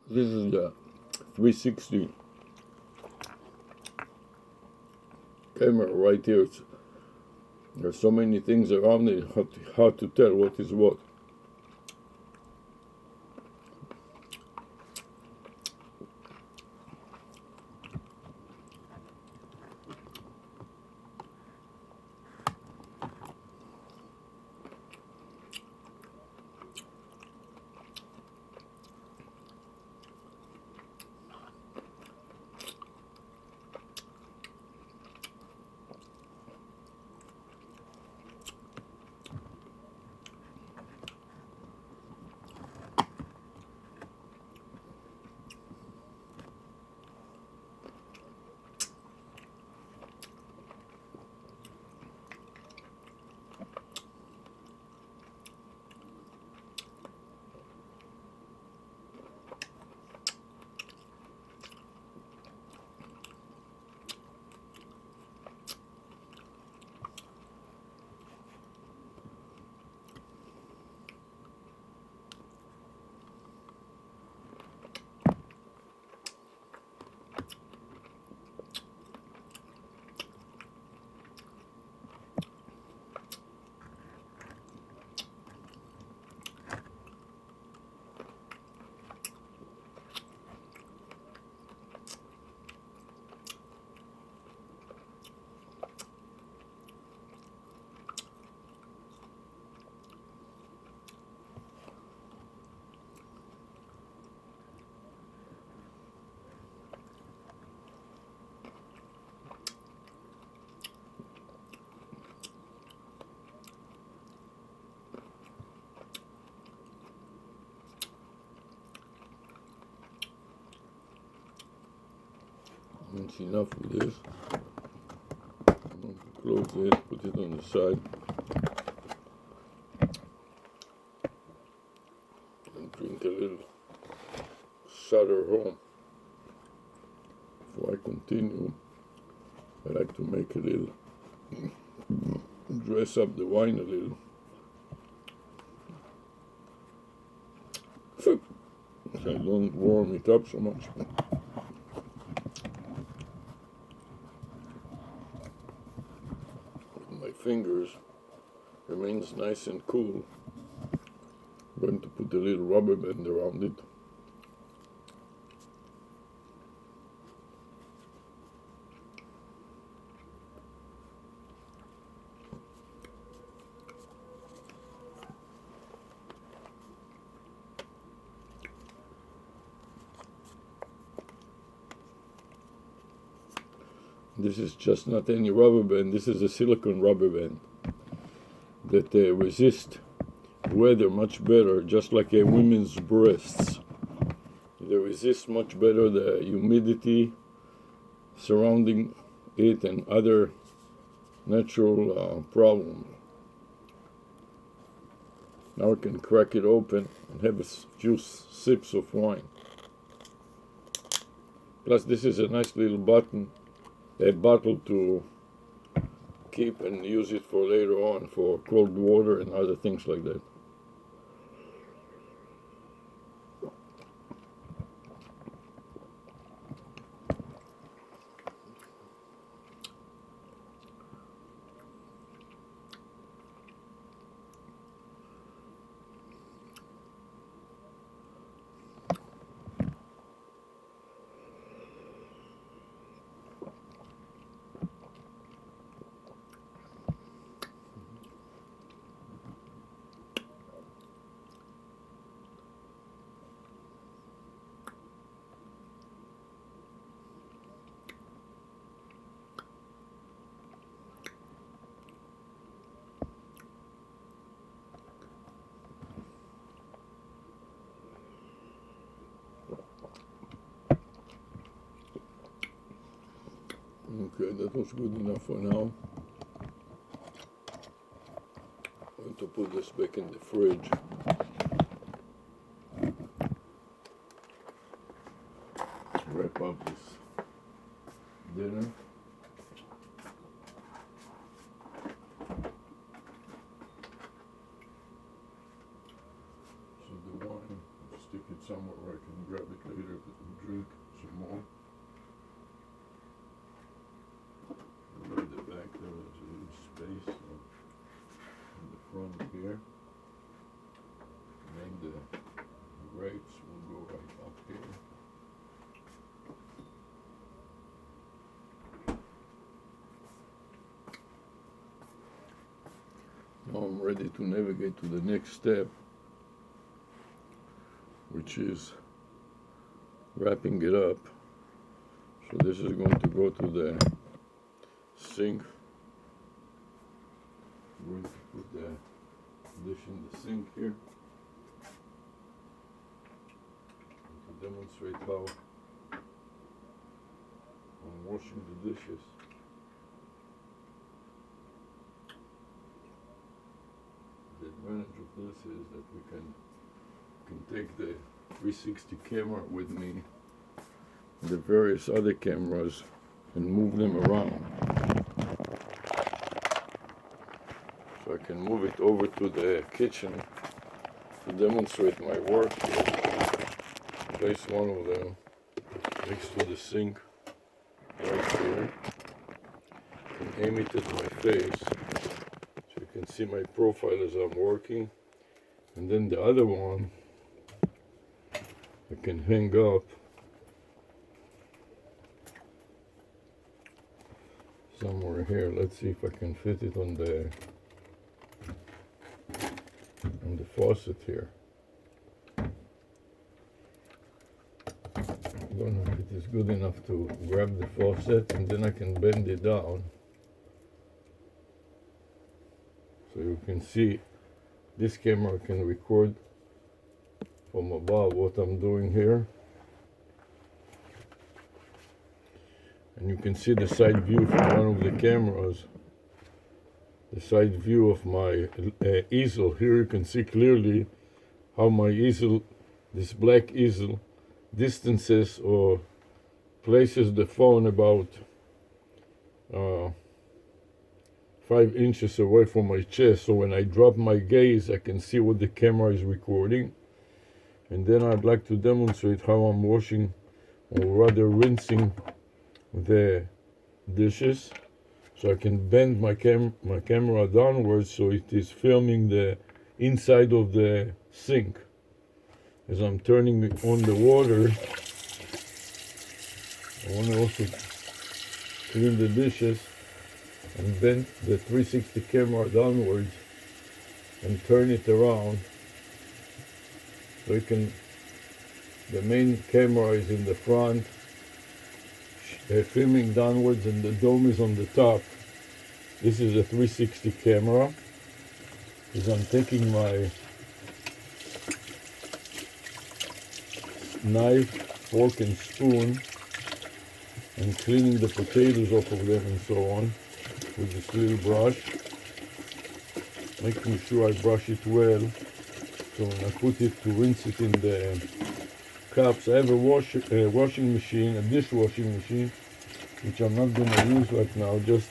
This is the 360 camera right here. There's so many things around it, hard to tell what is what. That's enough with this. I'm going to close it, put it on the side, and drink a little cider home. Before I continue, I like to make a little, dress up the wine a little. So I don't warm it up so much. My fingers remains nice and cool. I'm going to put a little rubber band around it. This is just not any rubber band, this is a silicone rubber band that resists weather much better, just like a women's breasts. They resist much better the humidity surrounding it and other natural problems. Now I can crack it open and have a few sips of wine. Plus this is a nice little bottle to keep and use it for later on for cold water and other things like that. Okay, that was good enough for now. I'm going to put this back in the fridge. Wrap up this dinner. So the wine, stick it somewhere where I can grab it later and drink some more. Right the back there is a little space in the front here. And then the grapes will go right up here. Now I'm ready to navigate to the next step, which is wrapping it up. So this is going to go to the sink. I'm going to put the dish in the sink here to demonstrate how I'm washing the dishes. The advantage of this is that we can take the 360 camera with me, the various other cameras, and move them around. So I can move it over to the kitchen to demonstrate my work here. Place one of them next to the sink right here and aim it at my face so you can see my profile as I'm working. And then the other one I can hang up somewhere here. Let's see if I can fit it on the faucet here. I don't know if it is good enough to grab the faucet, and then I can bend it down so you can see this camera can record from above what I'm doing here. And you can see the side view from one of the cameras, the side view of my easel. Here you can see clearly how my easel, this black easel, distances or places the phone about 5 inches away from my chest. So when I drop my gaze, I can see what the camera is recording. And then I'd like to demonstrate how I'm washing, or rather rinsing, the dishes. So I can bend my camera downwards so it is filming the inside of the sink. As I'm turning on the water, I want to also clean the dishes and bend the 360 camera downwards and turn it around so you can, the main camera is in the front, filming downwards, and the dome is on the top. This is a 360 camera. As I'm taking my knife, fork and spoon and cleaning the potatoes off of them and so on with this little brush, making sure I brush it well. So when I put it to rinse it in the cups, I have a washing machine, a dishwashing machine, which I'm not going to use right now, just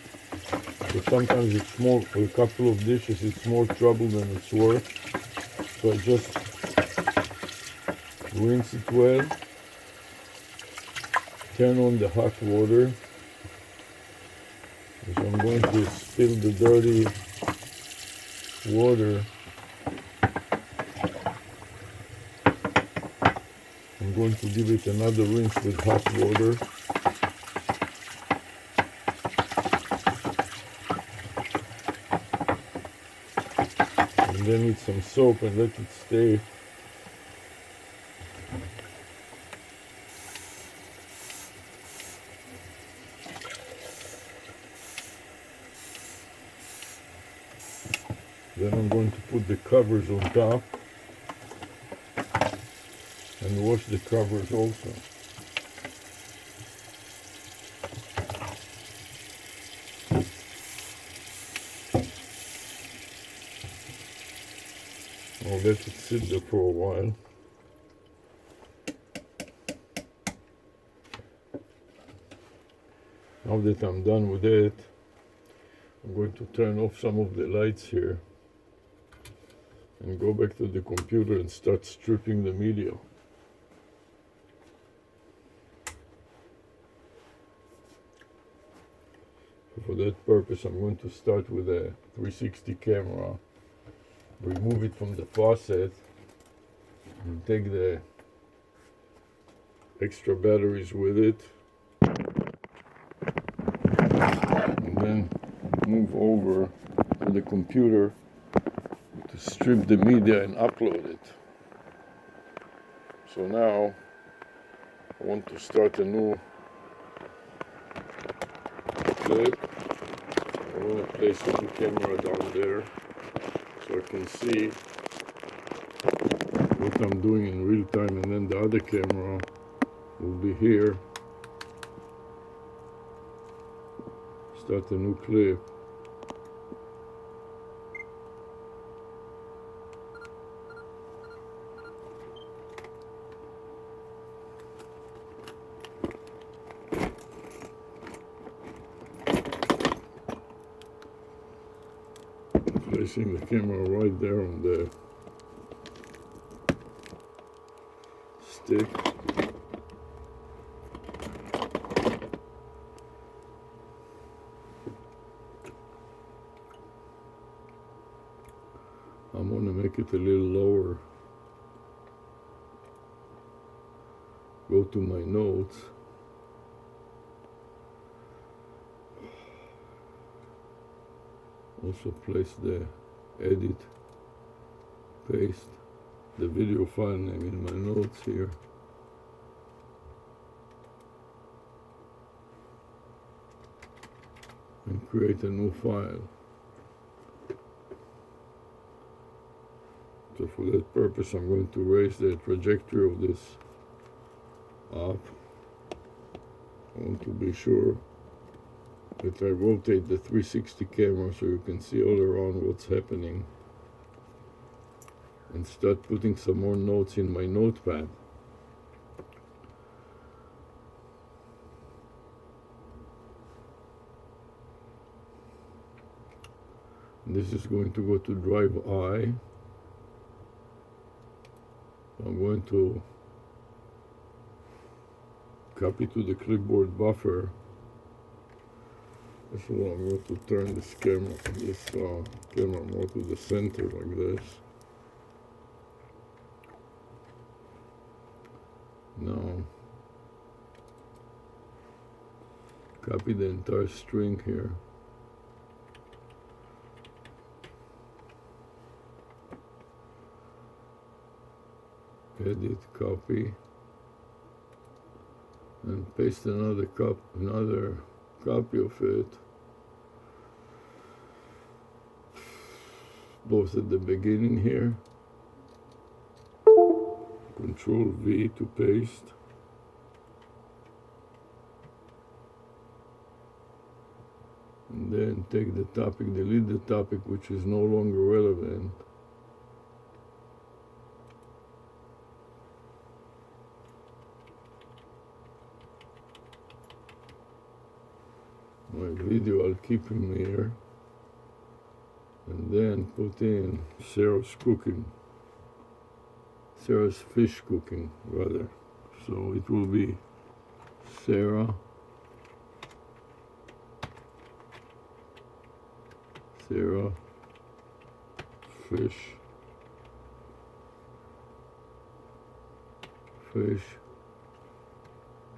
because sometimes it's more, for a couple of dishes, it's more trouble than it's worth. So I just rinse it well, turn on the hot water, so I'm going to spill the dirty water. I'm going to give it another rinse with hot water. And then with some soap and let it stay. Then I'm going to put the covers on top and wash the covers also. I'll let it sit there for a while. Now that I'm done with it, I'm going to turn off some of the lights here and go back to the computer and start stripping the media. for that purpose, I'm going to start with a 360 camera, remove it from the faucet, and take the extra batteries with it, and then move over to the computer to strip the media and upload it. So now I want to start a new clip. I want to place the camera down there so I can see what I'm doing in real time, and then the other camera will be here. Start a new clip. Placing the camera right there on the stick. I'm going to make it a little lower. Go to my notes. Also place the edit, paste the video file name in my notes here. And create a new file. So for that purpose, I'm going to raise the trajectory of this up. I want to be sure that I rotate the 360 camera so you can see all around what's happening, and start putting some more notes in my notepad. And this is going to go to drive I. I'm going to copy to the clipboard buffer. So I'm going to turn this camera more to the center like this. Now copy the entire string here. Edit, copy, and paste another copy of it, both at the beginning here. Control V to paste. And then take the topic, delete the topic which is no longer relevant. My video, I'll keep him here. And then put in Sarah's fish cooking, rather. So it will be Sarah fish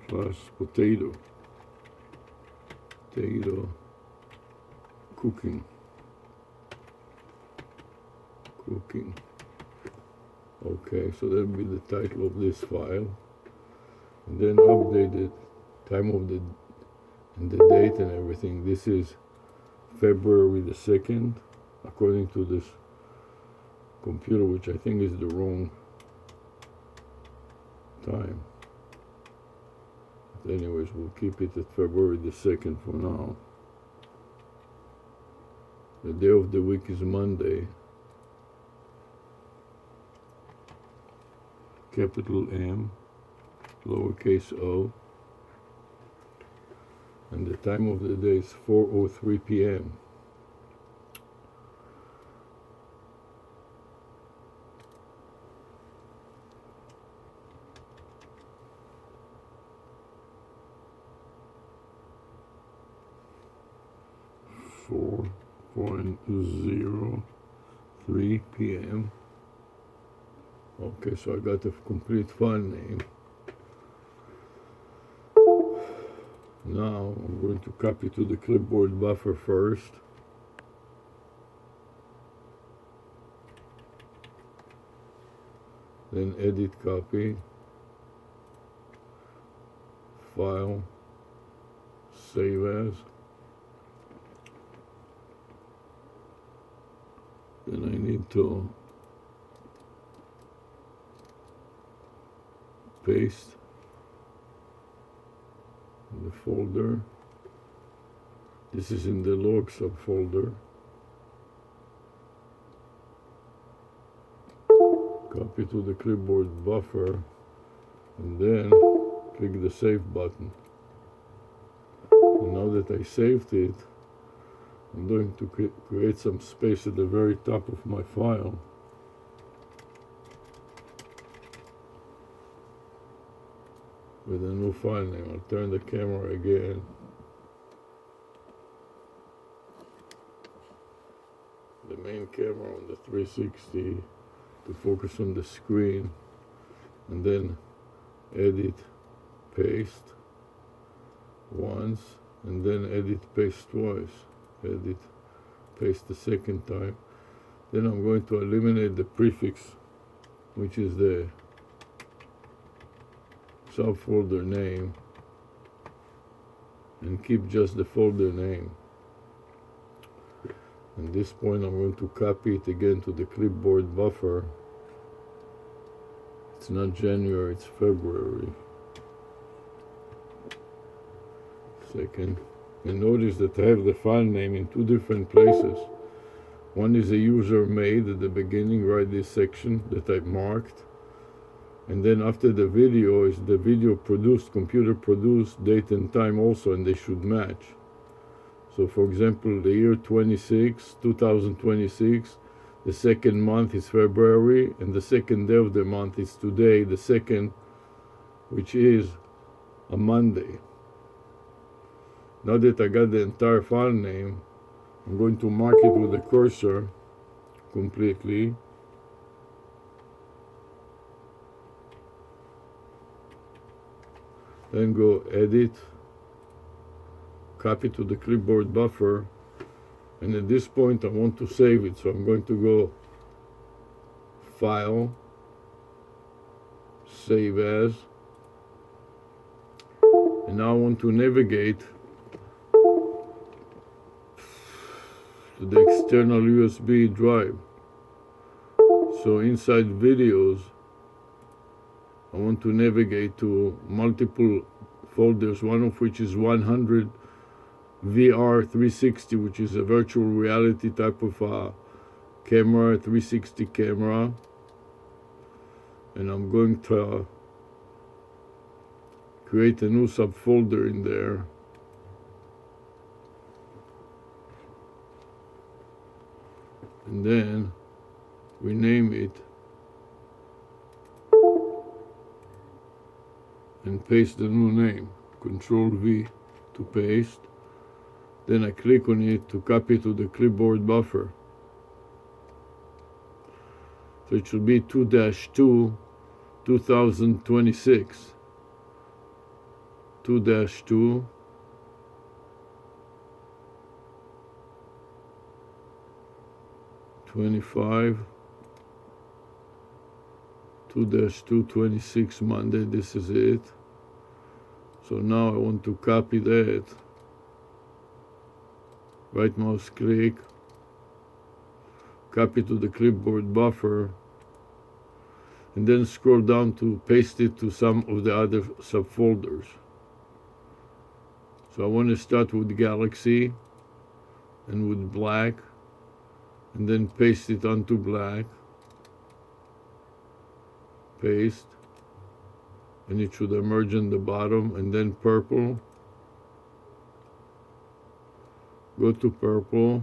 plus potato cooking. Okay, so that'll be the title of this file. And then update it, time of the and the date and everything. This is February the 2nd, according to this computer, which I think is the wrong time. But anyways, we'll keep it at February the 2nd for now. The day of the week is Monday. Capital M, lowercase o. And the time of the day is 4:03 p.m. 4:03 p.m. Okay, so I got a complete file name. Now I'm going to copy to the clipboard buffer first. Then edit copy, file, save as. Then I need to paste the folder. This is in the log subfolder. Copy to the clipboard buffer, and then click the save button. And now that I saved it, I'm going to create some space at the very top of my file. With a new file name. I'll turn the camera again. The main camera on the 360 to focus on the screen, and then edit, paste once, and then edit, paste twice. Edit, paste the second time. Then I'm going to eliminate the prefix, which is the subfolder name, and keep just the folder name. At this point I'm going to copy it again to the clipboard buffer. It's not January, it's February 2nd. And notice that I have the file name in two different places. One is a user made at the beginning, right, this section that I marked. And then after the video is the video produced, computer produced, date and time also, and they should match. So for example, the year 2026, the second month is February, and the second day of the month is today, the second, which is a Monday. Now that I got the entire file name, I'm going to mark it with the cursor completely. Then go edit, copy to the clipboard buffer, and at this point I want to save it, so I'm going to go file, save as, and now I want to navigate to the external USB drive. So inside videos, I want to navigate to multiple folders, one of which is 100 VR 360, which is a virtual reality type of camera, 360 camera. And I'm going to create a new subfolder in there. And then rename it and paste the new name. Control V to paste. Then I click on it to copy to the clipboard buffer. So it should be 2-2 2026. 2-2 25 2-2 26 Monday. This is it. So now I want to copy that. Right mouse click, copy to the clipboard buffer, and then scroll down to paste it to some of the other subfolders. So I want to start with Galaxy and with black, and then paste it onto black, paste, and it should emerge on the bottom, and then purple, go to purple,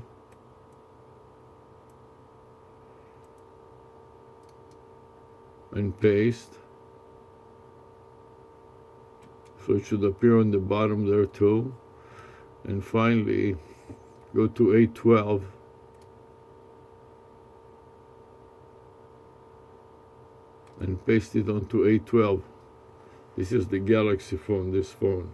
and paste. So it should appear on the bottom there too. And finally, go to 812. And paste it onto 812. This is the Galaxy phone, this phone.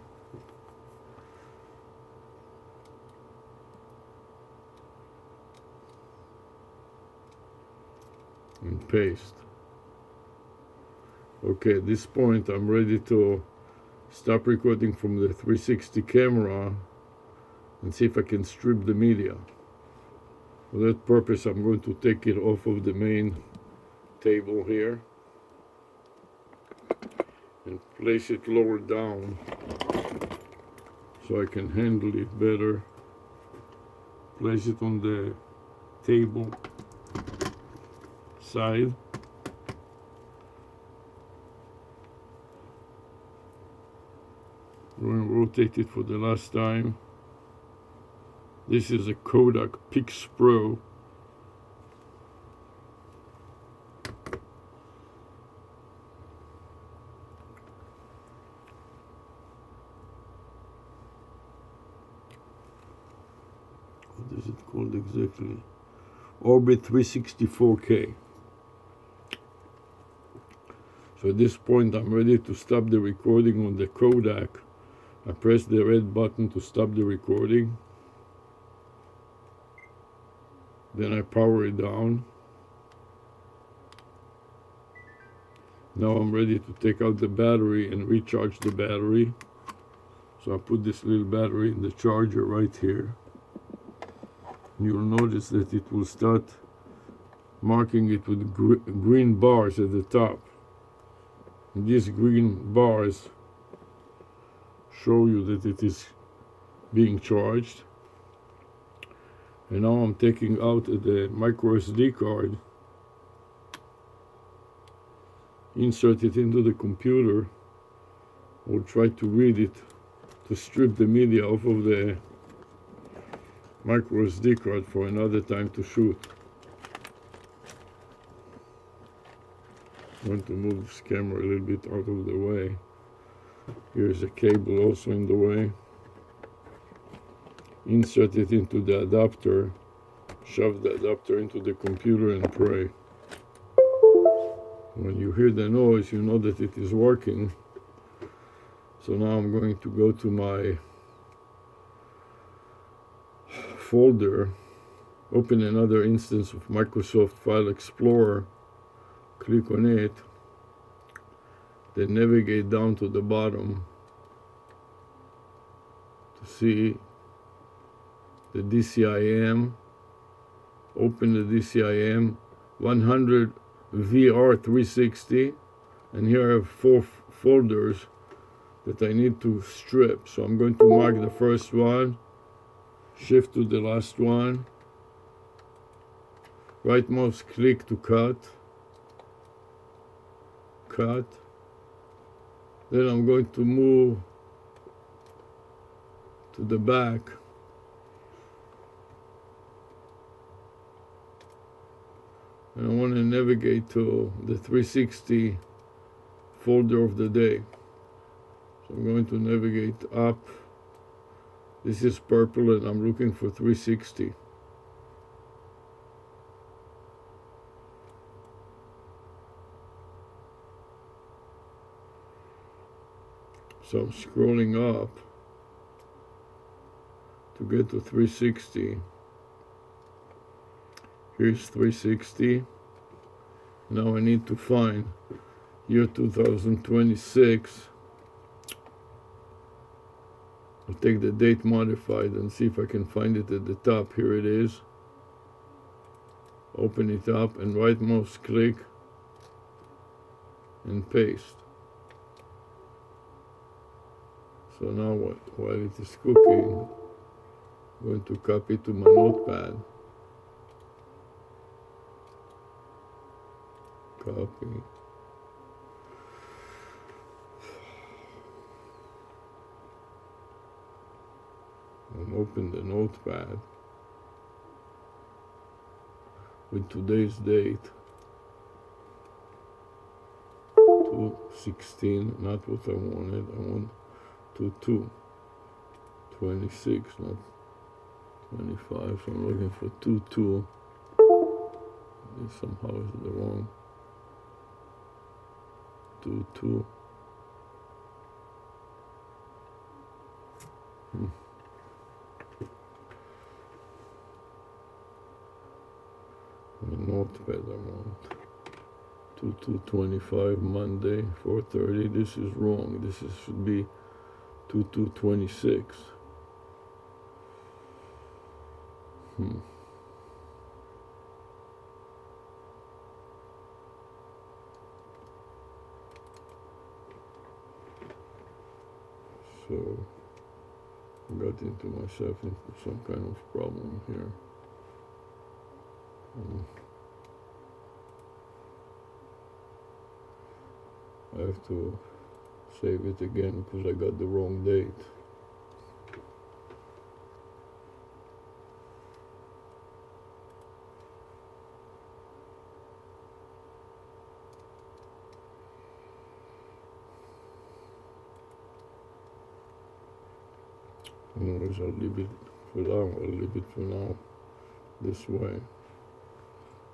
And paste. Okay, at this point I'm ready to stop recording from the 360 camera and see if I can strip the media. For that purpose I'm going to take it off of the main table here and place it lower down so I can handle it better. Place it on the table side. We're going to rotate it for the last time. This is a Kodak Pix Pro. What is it called exactly? Orbit 364K. So at this point I'm ready to stop the recording on the Kodak. I press the red button to stop the recording. Then I power it down. Now I'm ready to take out the battery and recharge the battery. So I put this little battery in the charger right here. You'll notice that it will start marking it with green bars at the top. And these green bars show you that it is being charged. And now I'm taking out the micro SD card, insert it into the computer. We'll try to read it to strip the media off of the micro SD card for another time to shoot. I'm going to move this camera a little bit out of the way. Here's a cable also in the way. Insert it into the adapter, shove the adapter into the computer and pray. When you hear the noise, you know that it is working. So now I'm going to go to my folder, open another instance of Microsoft File Explorer, click on it, then navigate down to the bottom to see the DCIM, open the DCIM 100 VR360, and here I have 4 folders that I need to strip. So I'm going to mark the first one, shift to the last one, right mouse click to cut, then I'm going to move to the back and I want to navigate to the 360 folder of the day. So I'm going to navigate up. This is purple and I'm looking for 360. So I'm scrolling up to get to 360. Here's 360. Now I need to find year 2026. I'll take the date modified and see if I can find it at the top. Here it is. Open it up and right mouse click and paste. So now while it is cooking, I'm going to copy to my notepad. Copy. And open the notepad with today's date. 2/16, not what I wanted. I want 2/2/26, not 25, so I'm looking for 2-2. This somehow is the wrong 2-2. My notepad I want. 2225 Monday 4:30. This is wrong. This should be 2226. So got into myself into some kind of problem here. I have to save it again because I got the wrong date. Anyways, I'll leave it for now this way,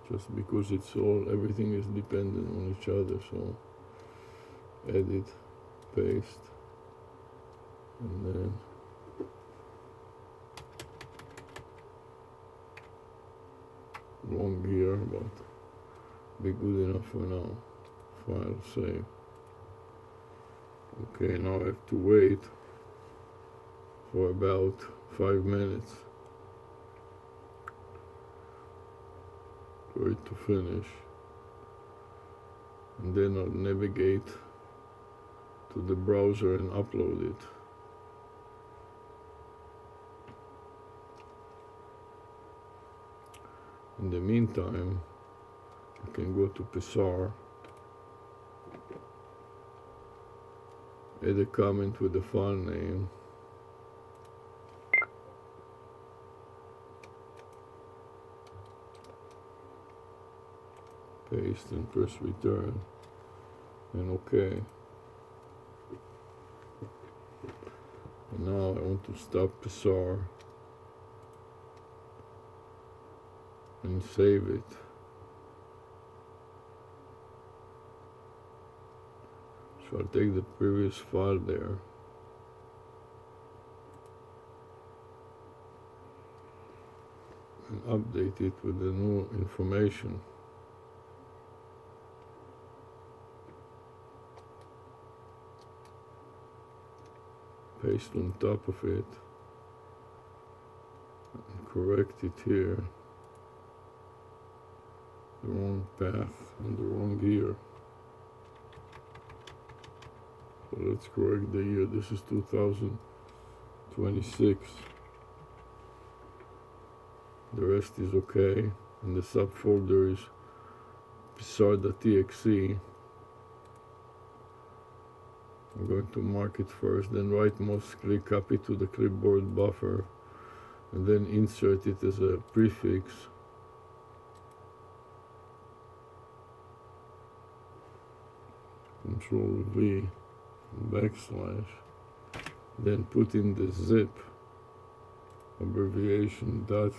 just because everything is dependent on each other. So edit, paste, and then wrong here, but be good enough for now. File, save. Okay, now I have to wait for about 5 minutes for it to finish, and then I'll navigate to the browser and upload it. In the meantime, I can go to Psar, add a comment with the file name, paste and press return, and OK. And now I want to stop Psar and save it. So I'll take the previous file there, and update it with the new information. Paste on top of it, and correct it here. The wrong path and the wrong year. So let's correct the year. This is 2026. The rest is okay. And the subfolder is psar.txt. I'm going to mark it first, then right mouse click, copy to the clipboard buffer, and then insert it as a prefix. Control V, backslash, then put in the zip abbreviation dot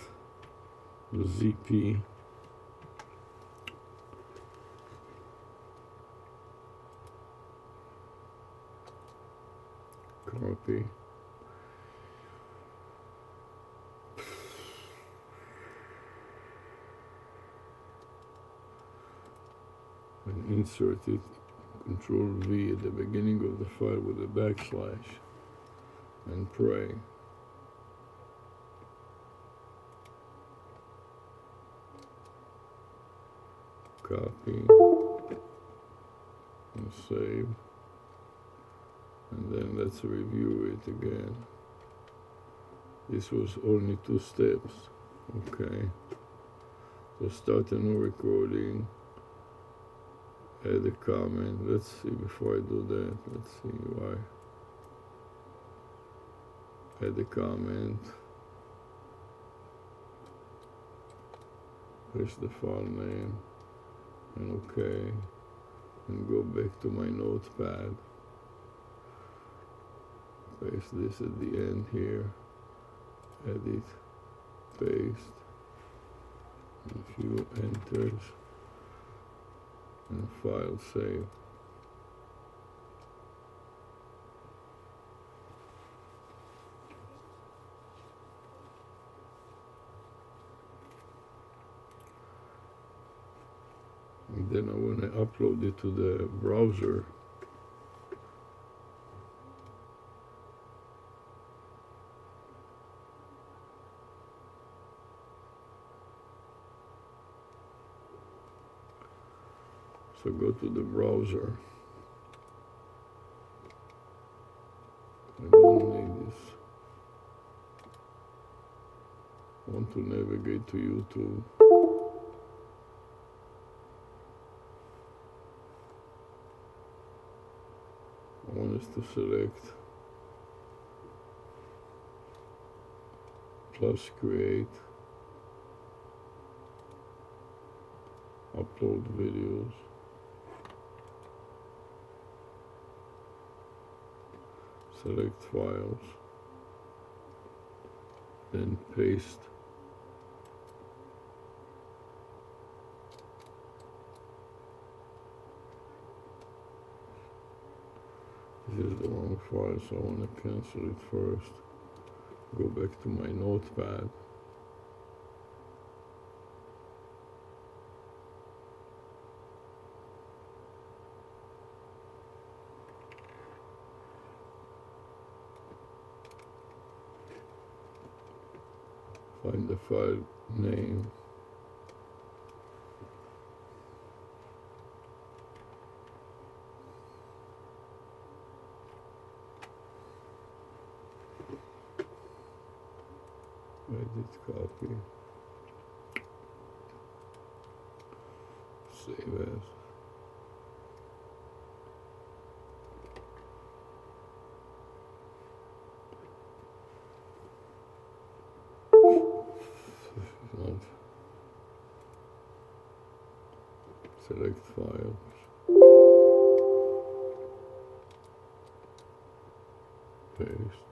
ZP. Copy. And insert it, Control V at the beginning of the file with a backslash, and pray. Copy and save. And then let's review it again. This was only 2 steps. Okay. So start a new recording. Add a comment. Let's see before I do that. Let's see why. Add a comment. Paste the file name. And OK. And go back to my notepad. Paste this at the end here. Edit. paste, a few enters, and file save. And then I want to upload it to the browser. So go to the browser. I don't need this. I want to navigate to YouTube. I want us to select plus create, upload videos, select files, then paste. This is the wrong file, so I want to cancel it first. Go back to my notepad. Find the file name. Edit copy. Save as. Not. Select files. Paste.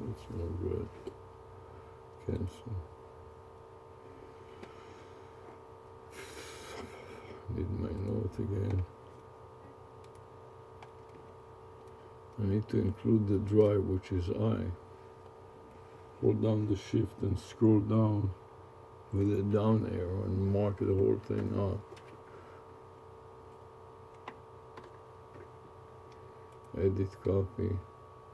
That's no good. Cancel. Need my note again. I need to include the drive, which is I. Hold down the shift and scroll down with a down arrow and mark the whole thing up. Edit copy.